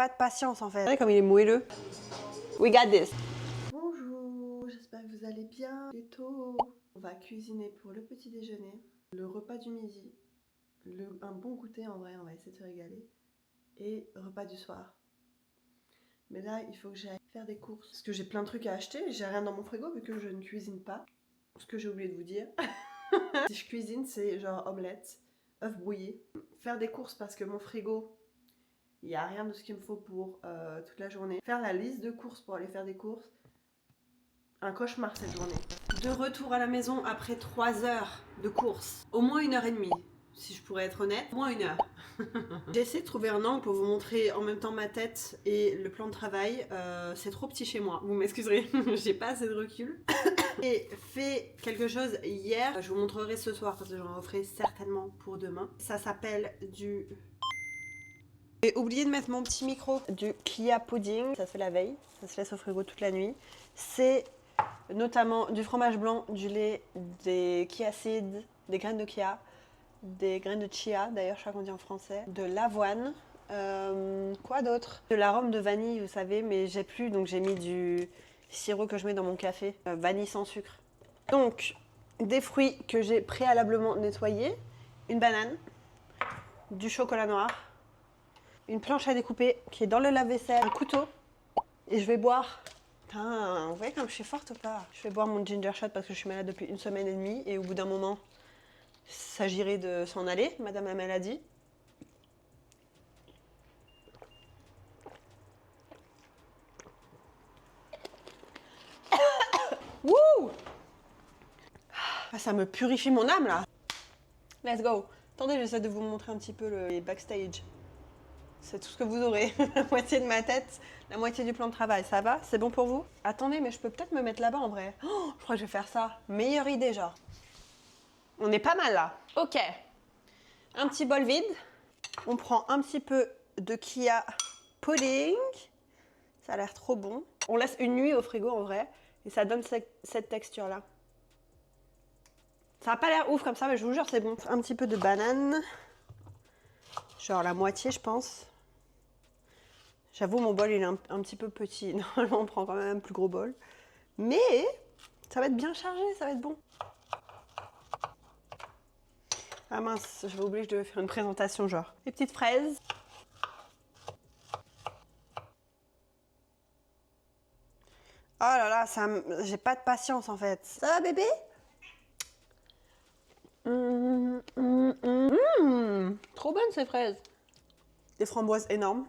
pas de patience en fait. Regardez comme il est moelleux. We got this. Bonjour, j'espère que vous allez bien. Il est tôt. On va cuisiner pour le petit déjeuner, le repas du midi, un bon goûter en vrai, on va essayer de se régaler, et repas du soir. Mais là, il faut que j'aille faire des courses parce que j'ai plein de trucs à acheter. J'ai rien dans mon frigo vu que je ne cuisine pas. Ce que j'ai oublié de vous dire. Si je cuisine, c'est genre omelette, œufs brouillés. Faire des courses parce que mon frigo, il n'y a rien de ce qu'il me faut pour toute la journée. Faire la liste de courses pour aller faire des courses. Un cauchemar cette journée. De retour à la maison après 3 heures de courses. Au moins 1h30, si je pourrais être honnête. Au moins 1 heure. J'ai essayé de trouver un angle pour vous montrer en même temps ma tête et le plan de travail. C'est trop petit chez moi, vous m'excuserez, j'ai pas assez de recul. J'ai fait quelque chose hier, je vous montrerai ce soir parce que j'en referai certainement pour demain. Ça s'appelle du... J'ai oublié de mettre mon petit micro. Du Kia pudding, ça se fait la veille, ça se laisse au frigo toute la nuit. C'est notamment du fromage blanc, du lait, des chia seeds, des graines de chia, des graines de chia, d'ailleurs je crois qu'on dit en français, de l'avoine, quoi d'autre? De l'arôme de vanille, vous savez, mais j'ai plus, donc j'ai mis du sirop que je mets dans mon café, vanille sans sucre. Donc, des fruits que j'ai préalablement nettoyés, une banane, du chocolat noir, une planche à découper qui est dans le lave-vaisselle, un couteau, et je vais boire... Putain, vous voyez comme je suis forte ou pas? Je vais boire mon ginger shot parce que je suis malade depuis 1 semaine et demie, et au bout d'un moment, il s'agirait de s'en aller, madame la maladie. Wouh! Ah, ça me purifie mon âme là. Let's go. Attendez, j'essaie de vous montrer un petit peu le backstage. C'est tout ce que vous aurez. La moitié de ma tête, la moitié du plan de travail. Ça va? C'est bon pour vous? Attendez, mais je peux peut-être me mettre là-bas en vrai. Oh, je crois que je vais faire ça. Meilleure idée, genre. On est pas mal là. Ok. Un petit bol vide. On prend un petit peu de Kia pudding. Ça a l'air trop bon. On laisse une nuit au frigo en vrai. Et ça donne cette texture-là. Ça n'a pas l'air ouf comme ça, mais je vous jure, c'est bon. Un petit peu de banane. Genre la moitié, je pense. J'avoue, mon bol, il est un petit peu petit. Normalement, on prend quand même un plus gros bol. Mais ça va être bien chargé, ça va être bon. Ah mince, j'avais oublié que je devais faire une présentation, genre. Les petites fraises. Oh là là, j'ai pas de patience en fait. Ça va bébé? Trop bonnes ces fraises. Des framboises énormes.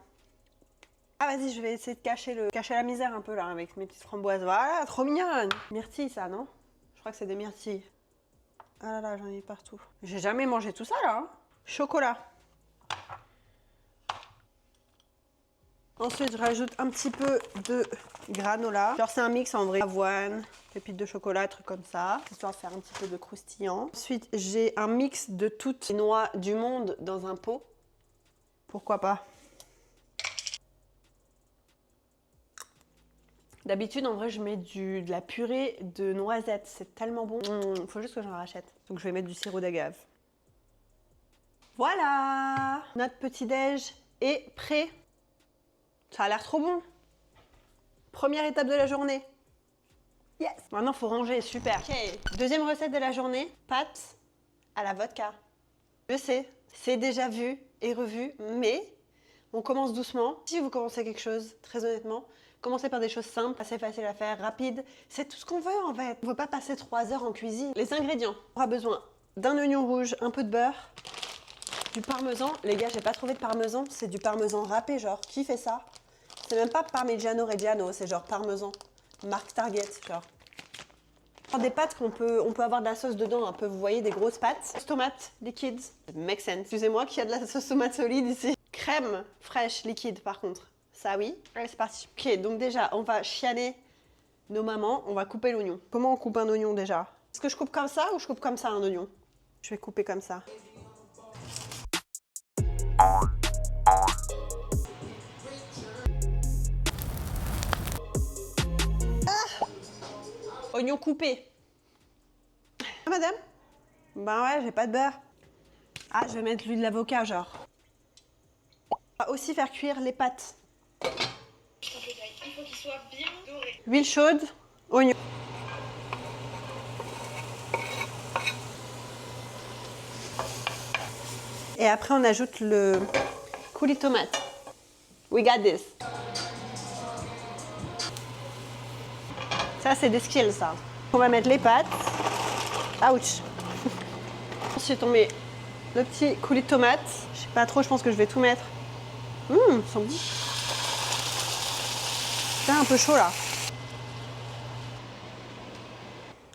Ah vas-y, je vais essayer de cacher la misère un peu là avec mes petites framboises. Voilà, trop mignonne. Myrtille ça, non? Je crois que c'est des myrtilles. Ah là là, j'en ai partout. J'ai jamais mangé tout ça là. Hein. Chocolat. Ensuite, je rajoute un petit peu de granola. Genre, c'est un mix en vrai. Avoine, pépites de chocolat, trucs comme ça. Histoire de faire un petit peu de croustillant. Ensuite, j'ai un mix de toutes les noix du monde dans un pot. Pourquoi pas? D'habitude, en vrai, je mets de la purée de noisettes. C'est tellement bon. Faut juste que j'en rachète. Donc, je vais mettre du sirop d'agave. Voilà! Notre petit-déj est prêt. Ça a l'air trop bon. Première étape de la journée. Yes! Maintenant, il faut ranger, super. Ok. Deuxième recette de la journée, pâtes à la vodka. Je sais, c'est déjà vu et revu, mais on commence doucement. Si vous commencez quelque chose, très honnêtement, commencez par des choses simples, assez faciles à faire, rapides. C'est tout ce qu'on veut en fait. On ne veut pas passer 3 heures en cuisine. Les ingrédients. On aura besoin d'un oignon rouge, un peu de beurre, du parmesan. Les gars, j'ai pas trouvé de parmesan, c'est du parmesan râpé, genre. Qui fait ça? C'est même pas Parmigiano Reggiano, c'est genre parmesan. Marque Target, genre. Des pâtes on peut avoir de la sauce dedans, un peu, vous voyez, des grosses pâtes. Sauce tomate liquide, make sense. Excusez-moi qu'il y a de la sauce tomate solide ici. Crème fraîche liquide par contre, ça oui. Allez, c'est parti. Ok, donc déjà, on va chianer nos mamans, on va couper l'oignon. Comment on coupe un oignon déjà? Est-ce que je coupe comme ça ou je coupe comme ça un oignon? Je vais couper comme ça. Oignon coupé. Ah, madame? Ben ouais, j'ai pas de beurre. Ah, je vais mettre l'huile d'avocat, genre. On va aussi faire cuire les pâtes. Il faut qu'il soit bien doré. Huile chaude, oignon. Et après, on ajoute le coulis de tomate. We got this. Ça, c'est des skills, ça. On va mettre les pâtes. Ouch. Ensuite, on met le petit coulis de tomate. Je sais pas trop, je pense que je vais tout mettre. Ça sent bon. C'est un peu chaud, là.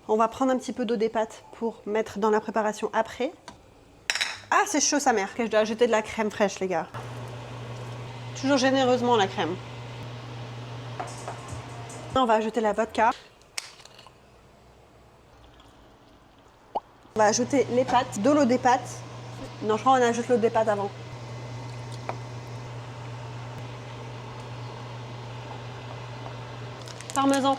On va prendre un petit peu d'eau des pâtes pour mettre dans la préparation après. Ah, c'est chaud sa mère. Je dois ajouter de la crème fraîche, les gars. Toujours généreusement la crème. On va ajouter la vodka. On va ajouter les pâtes, de l'eau des pâtes. Non, je crois qu'on ajoute l'eau des pâtes avant. Parmesan.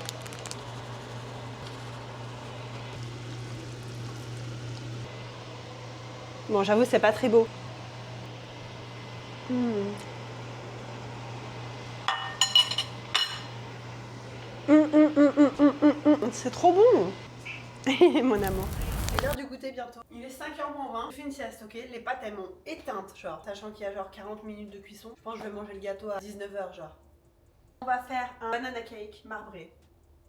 Bon, j'avoue, c'est pas très beau. C'est trop bon. Mon amour. C'est l'heure du goûter bientôt. Il est 5h20. Je fais une sieste, ok? Les pâtes, elles m'ont éteinte, genre. Sachant qu'il y a genre 40 minutes de cuisson. Je pense que je vais manger le gâteau à 19h, genre. On va faire un banana cake marbré.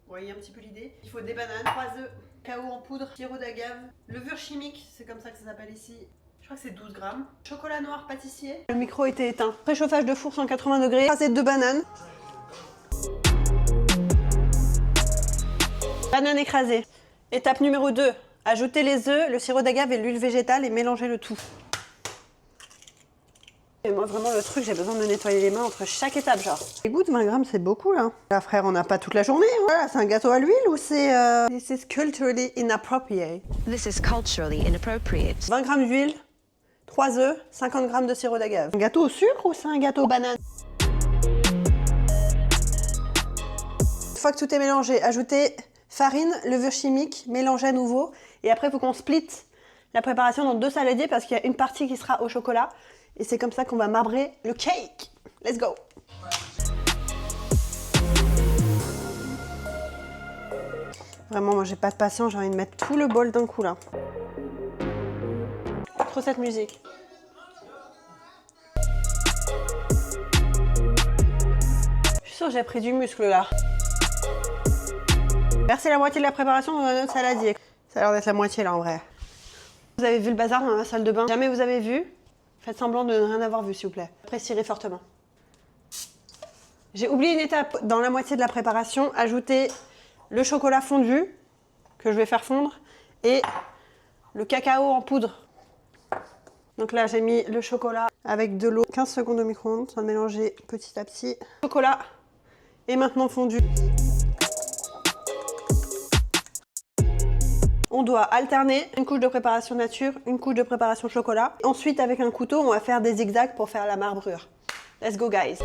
Vous voyez un petit peu l'idée? Il faut des bananes, 3 œufs, cacao en poudre, sirop d'agave, levure chimique, c'est comme ça que ça s'appelle ici. Je crois que c'est 12 grammes. Chocolat noir pâtissier. Le micro était éteint. Préchauffage de four 180 degrés. Écraser 2 bananes. Banane écrasée. Étape numéro 2. Ajouter les œufs, le sirop d'agave et l'huile végétale et mélanger le tout. Et moi vraiment le truc, j'ai besoin de me nettoyer les mains entre chaque étape, genre. Écoute, 20 grammes c'est beaucoup là. Là frère, on n'a pas toute la journée. Voilà, c'est un gâteau à l'huile ou c'est... This is culturally inappropriate. This is culturally inappropriate. 20 grammes d'huile, 3 œufs, 50 grammes de sirop d'agave. Un gâteau au sucre ou c'est un gâteau aux bananes? Une fois que tout est mélangé, ajoutez farine, levure chimique, mélangez à nouveau. Et après, il faut qu'on split la préparation dans 2 saladiers parce qu'il y a une partie qui sera au chocolat. Et c'est comme ça qu'on va marbrer le cake. Let's go! Vraiment, moi, j'ai pas de patience. J'ai envie de mettre tout le bol d'un coup, là. Trop cette musique. Je suis sûre que j'ai pris du muscle, là. Versez la moitié de la préparation dans un autre saladier. Ça a l'air d'être la moitié, là, en vrai. Vous avez vu le bazar dans ma salle de bain? Jamais vous avez vu? Faites semblant de ne rien avoir vu, s'il vous plaît. Après, cirez fortement. J'ai oublié une étape dans la moitié de la préparation. Ajoutez le chocolat fondu, que je vais faire fondre, et le cacao en poudre. Donc là, j'ai mis le chocolat avec de l'eau. 15 secondes au micro-ondes, sans le mélanger petit à petit. Le chocolat est maintenant fondu. On doit alterner une couche de préparation nature, une couche de préparation chocolat. Ensuite, avec un couteau, on va faire des zigzags pour faire la marbrure. Let's go, guys!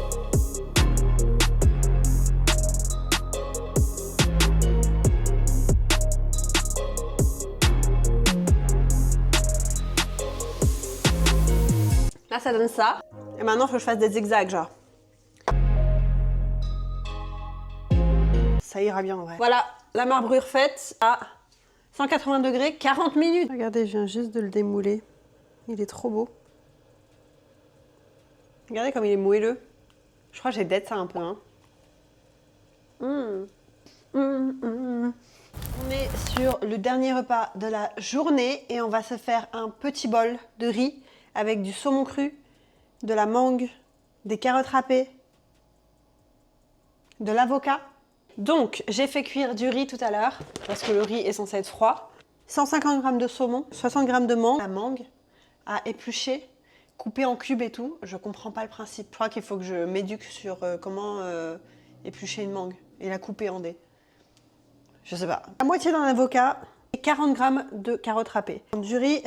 Là, ça donne ça. Et maintenant, il faut que je fasse des zigzags, genre. Ça ira bien, en vrai. Voilà, la marbrure faite à 180 degrés, 40 minutes. Regardez, je viens juste de le démouler. Il est trop beau. Regardez comme il est moelleux. Je crois que j'ai d'être ça un peu. Hein. On est sur le dernier repas de la journée et on va se faire un petit bol de riz avec du saumon cru, de la mangue, des carottes râpées, de l'avocat. Donc, j'ai fait cuire du riz tout à l'heure, parce que le riz est censé être froid. 150 g de saumon, 60 g de mangue. La mangue à éplucher, coupée en cubes et tout. Je comprends pas le principe. Je crois qu'il faut que je m'éduque sur comment éplucher une mangue et la couper en dés. Je sais pas. La moitié d'un avocat et 40 g de carottes râpées. Du riz.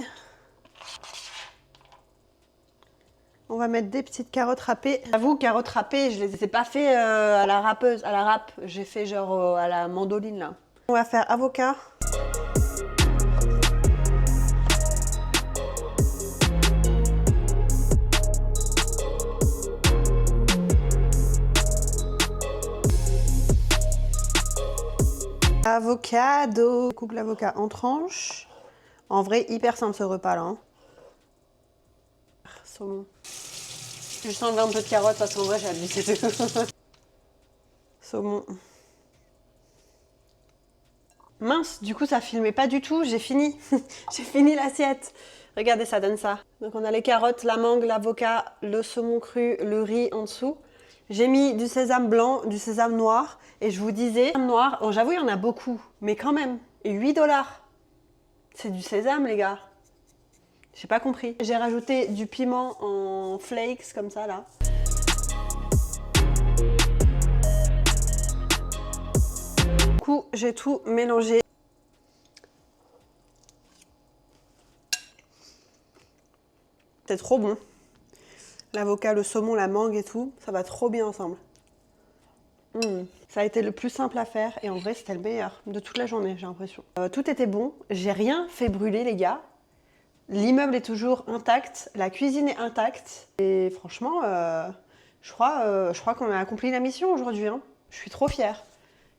On va mettre des petites carottes râpées. J'avoue, carottes râpées, je les ai pas fait à la râpeuse, à la râpe. J'ai fait genre à la mandoline là. On va faire avocat. Avocado. Je coupe l'avocat en tranches. En vrai, hyper simple ce repas là. Hein. Saumon. Juste enlever un peu de carottes parce qu'en vrai j'ai abusé de saumon. Mince, du coup ça filmait pas du tout, j'ai fini. J'ai fini l'assiette. Regardez, ça donne ça. Donc on a les carottes, la mangue, l'avocat, le saumon cru, le riz en dessous. J'ai mis du sésame blanc, du sésame noir. Et je vous disais, sésame noir, bon, j'avoue il y en a beaucoup, mais quand même, et 8 $. C'est du sésame les gars. J'ai pas compris. J'ai rajouté du piment en flakes comme ça là. Du coup, j'ai tout mélangé. C'est trop bon. L'avocat, le saumon, la mangue et tout, ça va trop bien ensemble. Ça a été le plus simple à faire et en vrai c'était le meilleur de toute la journée, j'ai l'impression. Tout était bon, j'ai rien fait brûler les gars. L'immeuble est toujours intact, la cuisine est intacte et franchement, je crois qu'on a accompli la mission aujourd'hui. Hein. Je suis trop fière.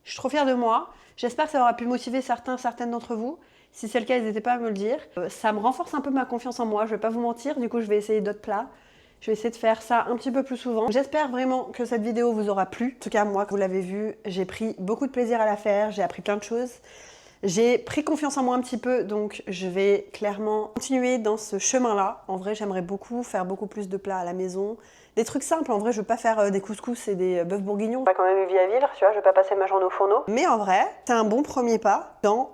Je suis trop fière de moi. J'espère que ça aura pu motiver certaines d'entre vous. Si c'est le cas, n'hésitez pas à me le dire. Ça me renforce un peu ma confiance en moi, je vais pas vous mentir. Du coup, je vais essayer d'autres plats. Je vais essayer de faire ça un petit peu plus souvent. J'espère vraiment que cette vidéo vous aura plu. En tout cas, moi, vous l'avez vu, j'ai pris beaucoup de plaisir à la faire. J'ai appris plein de choses. J'ai pris confiance en moi un petit peu, donc je vais clairement continuer dans ce chemin-là. En vrai, j'aimerais beaucoup faire beaucoup plus de plats à la maison. Des trucs simples, en vrai, je veux pas faire des couscous et des bœufs bourguignons. Pas quand même une vie à vivre, tu vois, je vais pas passer ma journée au fourneau. Mais en vrai, c'est un bon premier pas dans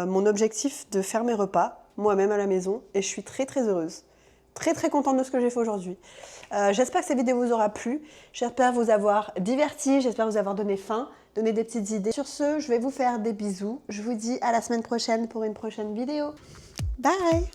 mon objectif de faire mes repas moi-même à la maison. Et je suis très très heureuse. Très contente de ce que j'ai fait aujourd'hui. J'espère que cette vidéo vous aura plu. J'espère vous avoir diverti, j'espère vous avoir donné faim, donné des petites idées. Sur ce, je vais vous faire des bisous. Je vous dis à la semaine prochaine pour une prochaine vidéo. Bye!